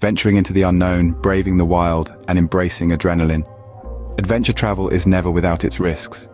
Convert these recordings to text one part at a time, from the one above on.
venturing into the unknown, braving the wild, and embracing adrenaline. Adventure travel is never without its risks.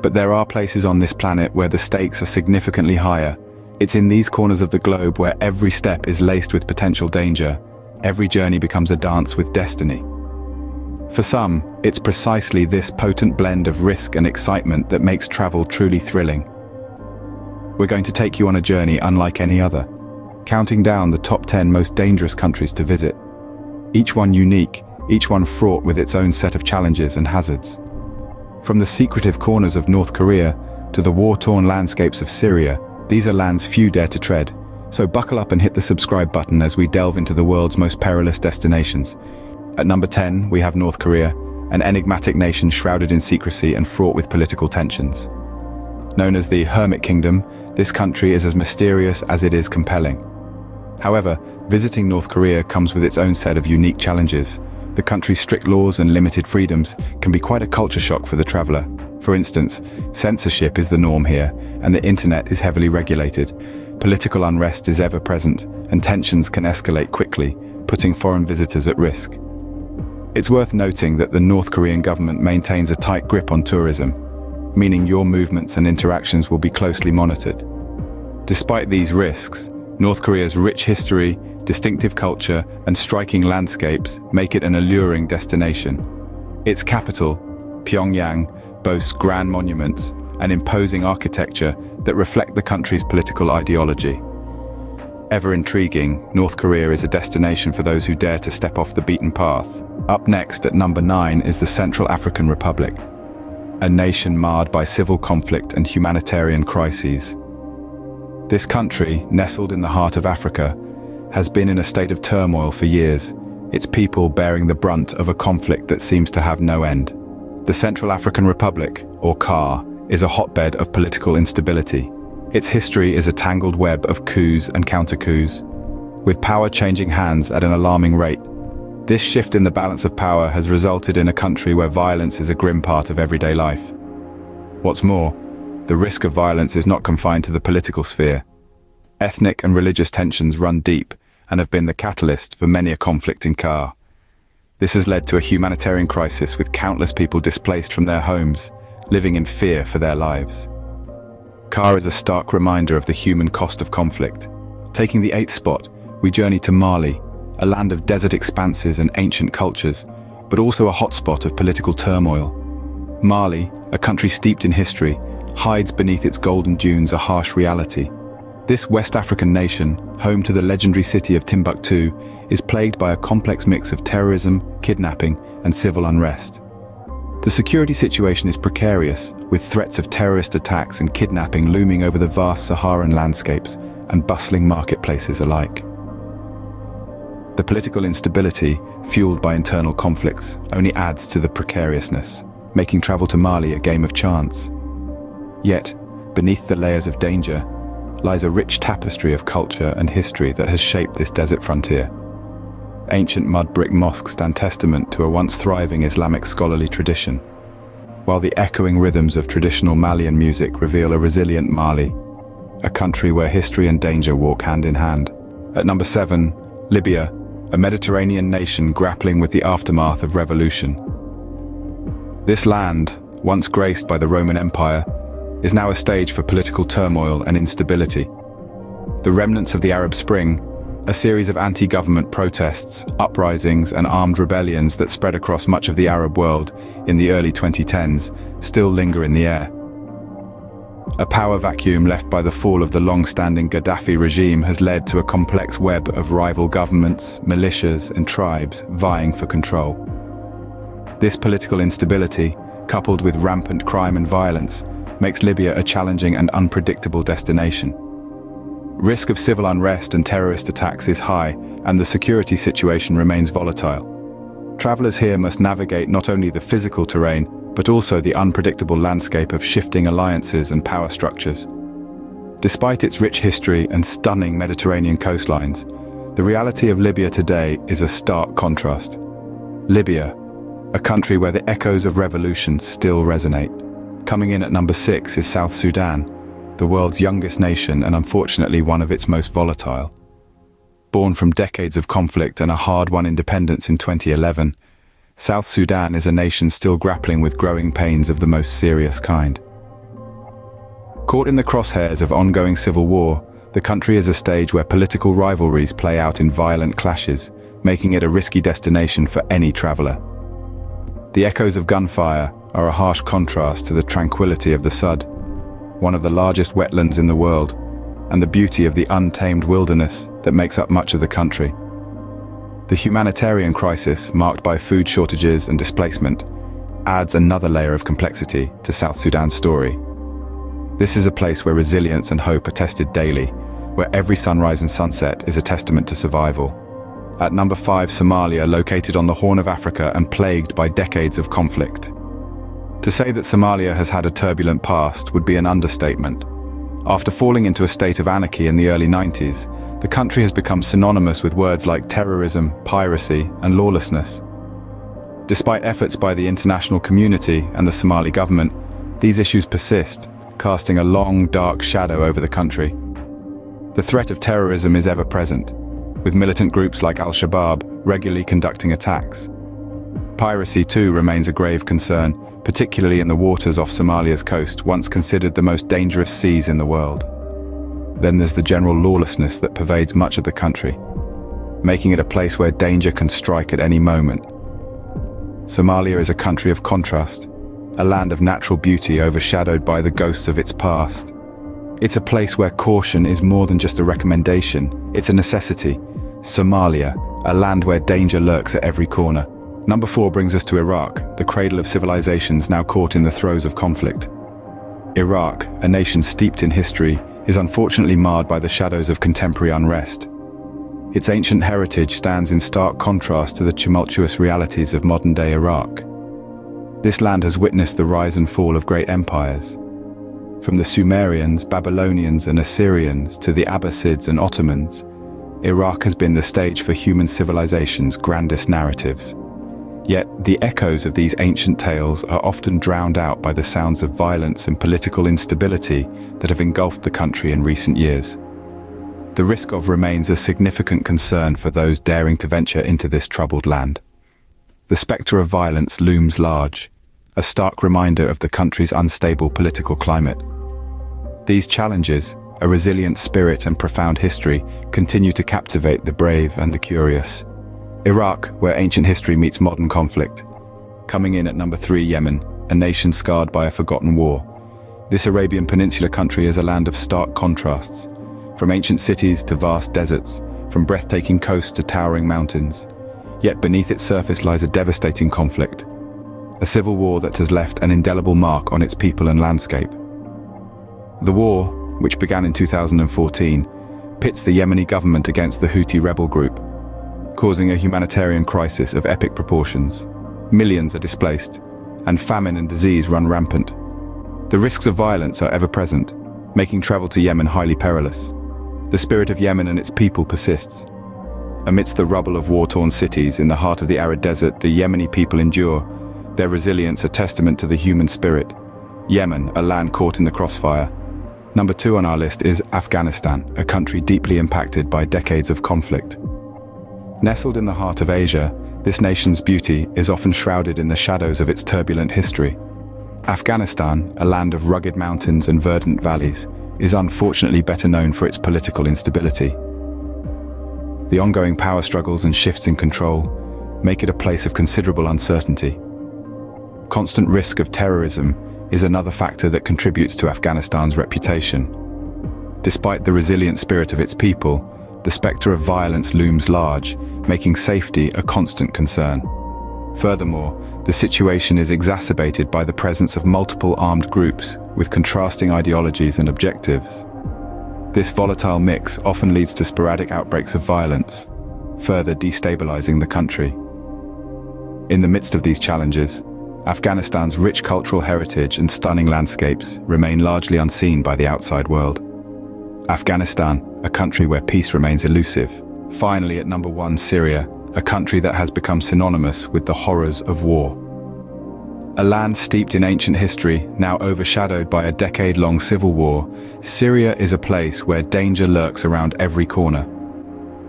But there are places on this planet where the stakes are significantly higher. It's in these corners of the globe where every step is laced with potential danger. Every journey becomes a dance with destiny. For some, it's precisely this potent blend of risk and excitement that makes travel truly thrilling. We're going to take you on a journey unlike any other, counting down the top 10 most dangerous countries to visit. Each one unique, each one fraught with its own set of challenges and hazards. From the secretive corners of North Korea to the war-torn landscapes of Syria, these are lands few dare to tread. So buckle up and hit the subscribe button as we delve into the world's most perilous destinations. At number 10, we have North Korea, an enigmatic nation shrouded in secrecy and fraught with political tensions. Known as the Hermit Kingdom, this country is as mysterious as it is compelling. However, visiting North Korea comes with its own set of unique challenges. The country's strict laws and limited freedoms can be quite a culture shock for the traveler. For instance, censorship is the norm here, and the internet is heavily regulated. Political unrest is ever present, and tensions can escalate quickly, putting foreign visitors at risk. It's worth noting that the North Korean government maintains a tight grip on tourism, meaning your movements and interactions will be closely monitored. Despite these risks, North Korea's rich history, distinctive culture, and striking landscapes make it an alluring destination. Its capital, Pyongyang, boasts grand monuments and imposing architecture that reflect the country's political ideology. Ever intriguing, North Korea is a destination for those who dare to step off the beaten path. Up next, at number 9, is the Central African Republic, a nation marred by civil conflict and humanitarian crises. This country, nestled in the heart of Africa, has been in a state of turmoil for years, its people bearing the brunt of a conflict that seems to have no end. The Central African Republic, or CAR, is a hotbed of political instability. Its history is a tangled web of coups and counter-coups, with power changing hands at an alarming rate. This shift in the balance of power has resulted in a country where violence is a grim part of everyday life. What's more, the risk of violence is not confined to the political sphere. Ethnic and religious tensions run deep and have been the catalyst for many a conflict in CAR. This has led to a humanitarian crisis with countless people displaced from their homes, living in fear for their lives. CAR is a stark reminder of the human cost of conflict. Taking the 8th spot, we journey to Mali, a land of desert expanses and ancient cultures, but also a hotspot of political turmoil. Mali, a country steeped in history, hides beneath its golden dunes a harsh reality. This West African nation, home to the legendary city of Timbuktu, is plagued by a complex mix of terrorism, kidnapping, and civil unrest. The security situation is precarious, with threats of terrorist attacks and kidnapping looming over the vast Saharan landscapes and bustling marketplaces alike. The political instability, fueled by internal conflicts, only adds to the precariousness, making travel to Mali a game of chance. Yet, beneath the layers of danger, lies a rich tapestry of culture and history that has shaped this desert frontier. Ancient mud brick mosques stand testament to a once thriving Islamic scholarly tradition, while the echoing rhythms of traditional Malian music reveal a resilient Mali, a country where history and danger walk hand in hand. At number 7, Libya, a Mediterranean nation grappling with the aftermath of revolution. This land, once graced by the Roman Empire, is now a stage for political turmoil and instability. The remnants of the Arab Spring, a series of anti-government protests, uprisings, and armed rebellions that spread across much of the Arab world in the early 2010s, still linger in the air. A power vacuum left by the fall of the long-standing Gaddafi regime has led to a complex web of rival governments, militias, and tribes vying for control. This political instability, coupled with rampant crime and violence, makes Libya a challenging and unpredictable destination. Risk of civil unrest and terrorist attacks is high, and the security situation remains volatile. Travelers here must navigate not only the physical terrain, but also the unpredictable landscape of shifting alliances and power structures. Despite its rich history and stunning Mediterranean coastlines, the reality of Libya today is a stark contrast. Libya, a country where the echoes of revolution still resonate. Coming in at number 6 is South Sudan, the world's youngest nation and unfortunately one of its most volatile. Born from decades of conflict and a hard-won independence in 2011, South Sudan is a nation still grappling with growing pains of the most serious kind. Caught in the crosshairs of ongoing civil war, the country is a stage where political rivalries play out in violent clashes, making it a risky destination for any traveler. The echoes of gunfire are a harsh contrast to the tranquility of the Sud, one of the largest wetlands in the world, and the beauty of the untamed wilderness that makes up much of the country. The humanitarian crisis, marked by food shortages and displacement, adds another layer of complexity to South Sudan's story. This is a place where resilience and hope are tested daily, where every sunrise and sunset is a testament to survival. At number 5, Somalia, located on the Horn of Africa and plagued by decades of conflict. To say that Somalia has had a turbulent past would be an understatement. After falling into a state of anarchy in the early 90s, the country has become synonymous with words like terrorism, piracy, and lawlessness. Despite efforts by the international community and the Somali government, these issues persist, casting a long, dark shadow over the country. The threat of terrorism is ever present, with militant groups like Al-Shabaab regularly conducting attacks. Piracy, too, remains a grave concern, particularly in the waters off Somalia's coast, once considered the most dangerous seas in the world. Then there's the general lawlessness that pervades much of the country, making it a place where danger can strike at any moment. Somalia is a country of contrast, a land of natural beauty overshadowed by the ghosts of its past. It's a place where caution is more than just a recommendation, it's a necessity. Somalia, a land where danger lurks at every corner. Number 4 brings us to Iraq, the cradle of civilizations now caught in the throes of conflict. Iraq, a nation steeped in history, is unfortunately marred by the shadows of contemporary unrest. Its ancient heritage stands in stark contrast to the tumultuous realities of modern-day Iraq. This land has witnessed the rise and fall of great empires. From the Sumerians, Babylonians, and Assyrians to the Abbasids and Ottomans, Iraq has been the stage for human civilization's grandest narratives. Yet, the echoes of these ancient tales are often drowned out by the sounds of violence and political instability that have engulfed the country in recent years. The risk of remains a significant concern for those daring to venture into this troubled land. The spectre of violence looms large, a stark reminder of the country's unstable political climate. These challenges, a resilient spirit and profound history, continue to captivate the brave and the curious. Iraq, where ancient history meets modern conflict. Coming in at number 3, Yemen, a nation scarred by a forgotten war. This Arabian Peninsula country is a land of stark contrasts, from ancient cities to vast deserts, from breathtaking coasts to towering mountains. Yet beneath its surface lies a devastating conflict, a civil war that has left an indelible mark on its people and landscape. The war, which began in 2014, pits the Yemeni government against the Houthi rebel group, causing a humanitarian crisis of epic proportions. Millions are displaced, and famine and disease run rampant. The risks of violence are ever present, making travel to Yemen highly perilous. The spirit of Yemen and its people persists. Amidst the rubble of war-torn cities in the heart of the arid desert, the Yemeni people endure, their resilience a testament to the human spirit. Yemen, a land caught in the crossfire. Number 2 on our list is Afghanistan, a country deeply impacted by decades of conflict. Nestled in the heart of Asia, this nation's beauty is often shrouded in the shadows of its turbulent history. Afghanistan, a land of rugged mountains and verdant valleys, is unfortunately better known for its political instability. The ongoing power struggles and shifts in control make it a place of considerable uncertainty. Constant risk of terrorism is another factor that contributes to Afghanistan's reputation. Despite the resilient spirit of its people, the spectre of violence looms large, making safety a constant concern. Furthermore, the situation is exacerbated by the presence of multiple armed groups with contrasting ideologies and objectives. This volatile mix often leads to sporadic outbreaks of violence, further destabilizing the country. In the midst of these challenges, Afghanistan's rich cultural heritage and stunning landscapes remain largely unseen by the outside world. Afghanistan, a country where peace remains elusive. Finally, at number 1, Syria, a country that has become synonymous with the horrors of war. A land steeped in ancient history, now overshadowed by a decade-long civil war, Syria is a place where danger lurks around every corner.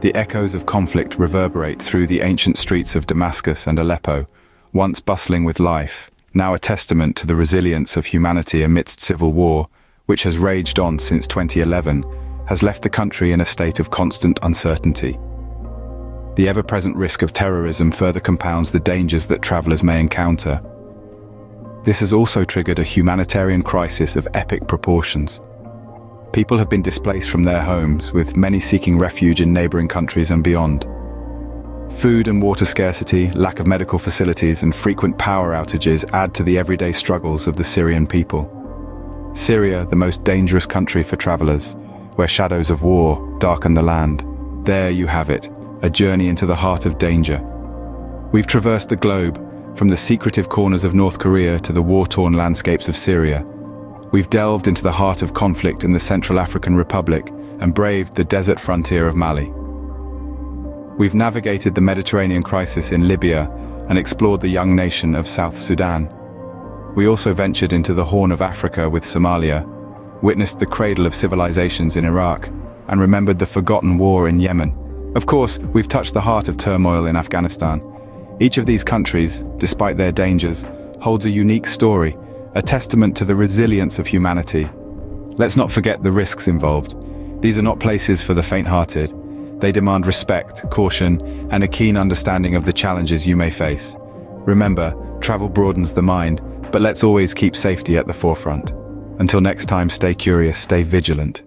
The echoes of conflict reverberate through the ancient streets of Damascus and Aleppo, once bustling with life, now a testament to the resilience of humanity amidst civil war, which has raged on since 2011, has left the country in a state of constant uncertainty. The ever-present risk of terrorism further compounds the dangers that travelers may encounter. This has also triggered a humanitarian crisis of epic proportions. People have been displaced from their homes, with many seeking refuge in neighboring countries and beyond. Food and water scarcity, lack of medical facilities, and frequent power outages add to the everyday struggles of the Syrian people. Syria, the most dangerous country for travelers, where shadows of war darken the land. There you have it, a journey into the heart of danger. We've traversed the globe, from the secretive corners of North Korea to the war-torn landscapes of Syria. We've delved into the heart of conflict in the Central African Republic and braved the desert frontier of Mali. We've navigated the Mediterranean crisis in Libya and explored the young nation of South Sudan. We also ventured into the Horn of Africa with Somalia, witnessed the cradle of civilizations in Iraq, and remembered the forgotten war in Yemen. Of course, we've touched the heart of turmoil in Afghanistan. Each of these countries, despite their dangers, holds a unique story, a testament to the resilience of humanity. Let's not forget the risks involved. These are not places for the faint-hearted. They demand respect, caution, and a keen understanding of the challenges you may face. Remember, travel broadens the mind, but let's always keep safety at the forefront. Until next time, stay curious, stay vigilant.